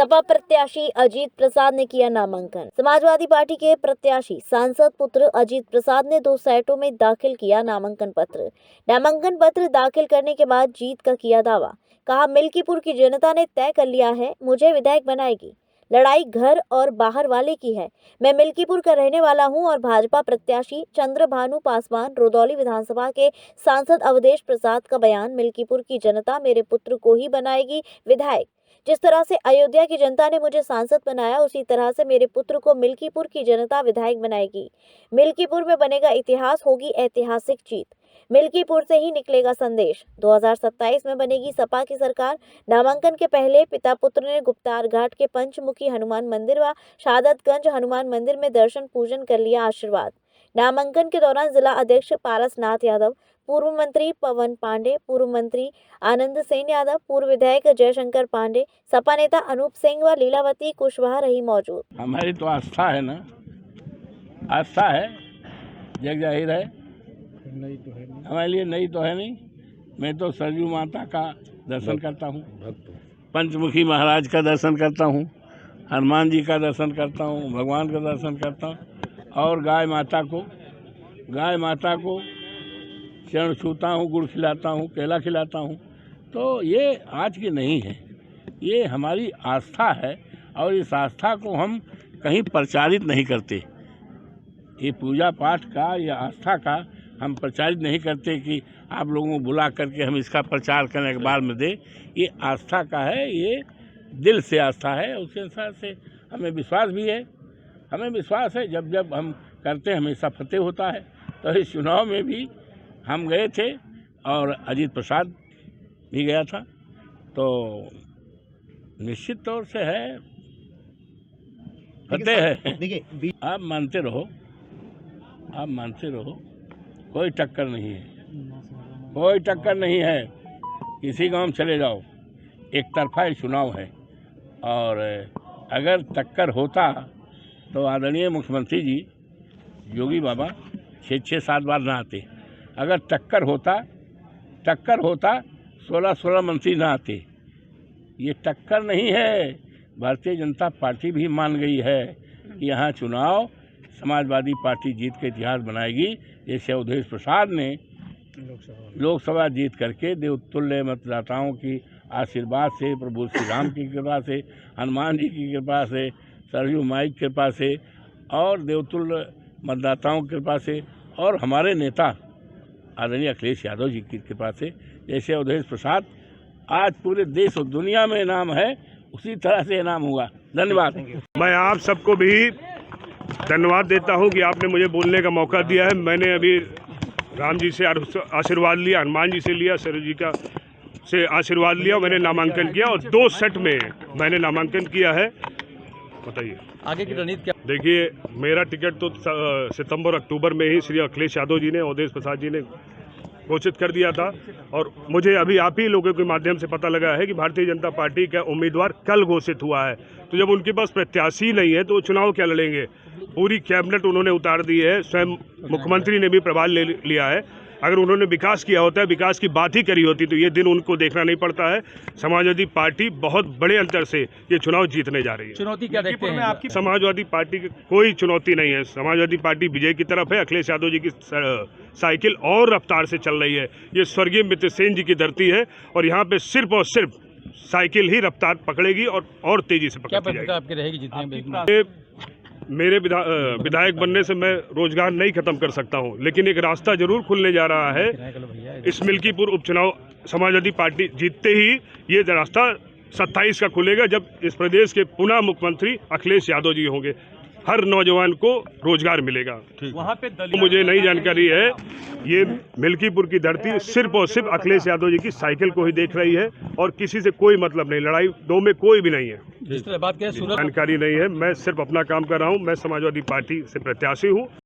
सपा प्रत्याशी अजीत प्रसाद ने किया नामांकन। समाजवादी पार्टी के प्रत्याशी सांसद पुत्र अजीत प्रसाद ने 2 सेटों में दाखिल किया नामांकन पत्र। नामांकन पत्र दाखिल करने के बाद जीत का किया दावा। कहा, मिल्कीपुर की जनता ने तय कर लिया है, मुझे विधायक बनाएगी। लड़ाई घर और बाहर वाले की है। मैं मिल्कीपुर का रहने वाला हूं और भाजपा प्रत्याशी चंद्रभानु पासवान रुदौली विधानसभा के सांसद अवधेश प्रसाद का बयान, मिल्कीपुर की जनता मेरे पुत्र को ही बनाएगी विधायक। जिस तरह से अयोध्या की जनता ने मुझे सांसद बनाया, उसी तरह से मेरे पुत्र को मिल्कीपुर की जनता विधायक बनाएगी। मिल्कीपुर में बनेगा इतिहास, होगी ऐतिहासिक जीत। मिल्कीपुर से ही निकलेगा संदेश। 2027 में बनेगी सपा की सरकार। नामांकन के पहले पिता पुत्र ने गुप्तार घाट के पंचमुखी हनुमान मंदिर व शहादतगंज हनुमान मंदिर में दर्शन पूजन कर लिया आशीर्वाद। नामांकन के दौरान जिला अध्यक्ष पारसनाथ यादव, पूर्व मंत्री पवन पांडे, पूर्व मंत्री आनंद सेन यादव, पूर्व विधायक जयशंकर पांडे, सपा नेता अनूप सिंह व लीलावती कुशवाहा रही मौजूद। हमारी तो आस्था है ना, आस्था है, जग जाहिर है। हमारे लिए नई तो है नहीं। मैं तो सरयू माता का दर्शन करता हूँ, पंचमुखी महाराज का दर्शन करता हूँ, हनुमान जी का दर्शन करता हूँ, भगवान का दर्शन करता हूँ और गाय माता को चरण छूता हूँ, गुड़ खिलाता हूँ, केला खिलाता हूँ। तो ये आज की नहीं है, ये हमारी आस्था है और इस आस्था को हम कहीं प्रचारित नहीं करते। ये पूजा पाठ का या आस्था का हम प्रचारित नहीं करते कि आप लोगों को बुला करके हम इसका प्रचार करें अखबार में दे। ये आस्था का है, ये दिल से आस्था है। उसके अनुसार से हमें विश्वास भी है। हमें विश्वास है जब जब हम करते हैं हमेशा फतेह होता है। तो इस चुनाव में भी हम गए थे और अजीत प्रसाद भी गया था। तो निश्चित तौर से है, फतेह है। देखिए, आप मानते रहो, कोई टक्कर नहीं है, कोई टक्कर नहीं है। किसी गांव चले जाओ, एक तरफा ही चुनाव है। और अगर टक्कर होता तो आदरणीय मुख्यमंत्री जी योगी बाबा 6-7 बार ना आते। अगर टक्कर होता 16 मंत्री ना आते। ये टक्कर नहीं है। भारतीय जनता पार्टी भी मान गई है कि यहाँ चुनाव समाजवादी पार्टी जीत के इतिहास बनाएगी। जैसे अवधेश प्रसाद ने लोकसभा जीत करके देवतुल्य मतदाताओं की आशीर्वाद से, प्रभु श्री राम की कृपा से, हनुमान जी की कृपा से, सरयू माई की कृपा से और देवतुल्य मतदाताओं की कृपा से और हमारे नेता आदरणीय अखिलेश यादव जी की कृपा से, जैसे अवधेश प्रसाद आज पूरे देश और दुनिया में नाम है, उसी तरह से नाम हुआ। धन्यवाद। मैं आप सबको भी धन्यवाद देता हूं कि आपने मुझे बोलने का मौका दिया है। मैंने अभी राम जी से आशीर्वाद लिया, हनुमान जी से लिया, सरयू जी का से आशीर्वाद लिया, मैंने नामांकन किया और 2 सेट में मैंने नामांकन किया है। बताइए आगे की रणनीति क्या? देखिए, मेरा टिकट तो सितंबर अक्टूबर में ही श्री अखिलेश यादव जी ने, अवधेश प्रसाद जी ने घोषित कर दिया था और मुझे अभी आप ही लोगों के माध्यम से पता लगा है कि भारतीय जनता पार्टी का उम्मीदवार कल घोषित हुआ है। तो जब उनके पास प्रत्याशी नहीं है तो वो चुनाव क्या लड़ेंगे? पूरी कैबिनेट उन्होंने उतार दी है, स्वयं मुख्यमंत्री ने भी प्रभार ले लिया है। अगर उन्होंने विकास किया होता है, विकास की बात ही करी होती तो ये दिन उनको देखना नहीं पड़ता है। समाजवादी पार्टी बहुत बड़े अंतर से ये चुनाव जीतने जा रही है। चुनौती क्या देखते हैं आपकी? समाजवादी पार्टी की कोई चुनौती नहीं है। समाजवादी पार्टी विजय की तरफ है। अखिलेश यादव जी की साइकिल और रफ्तार से चल रही है। ये स्वर्गीय मित्र सेन जी की धरती है और यहाँ पे सिर्फ और सिर्फ साइकिल ही रफ्तार पकड़ेगी और तेजी से पकड़ती जाएगी। आपकी रहेगी जितने मेरे विधायक बनने से मैं रोजगार नहीं खत्म कर सकता हूं, लेकिन एक रास्ता जरूर खुलने जा रहा है। इस मिल्कीपुर उपचुनाव समाजवादी पार्टी जीतते ही ये रास्ता 27 का खुलेगा, जब इस प्रदेश के पुनः मुख्यमंत्री अखिलेश यादव जी होंगे। हर नौजवान को रोजगार मिलेगा। वहाँ पे मुझे नई जानकारी है, ये मिल्कीपुर की धरती सिर्फ और सिर्फ अखिलेश यादव जी की साइकिल को ही देख रही है और किसी से कोई मतलब नहीं, लड़ाई दो में कोई भी नहीं है। जिस तरह बात करें, जानकारी नहीं है। मैं सिर्फ अपना काम कर रहा हूँ। मैं समाजवादी पार्टी से प्रत्याशी हूँ।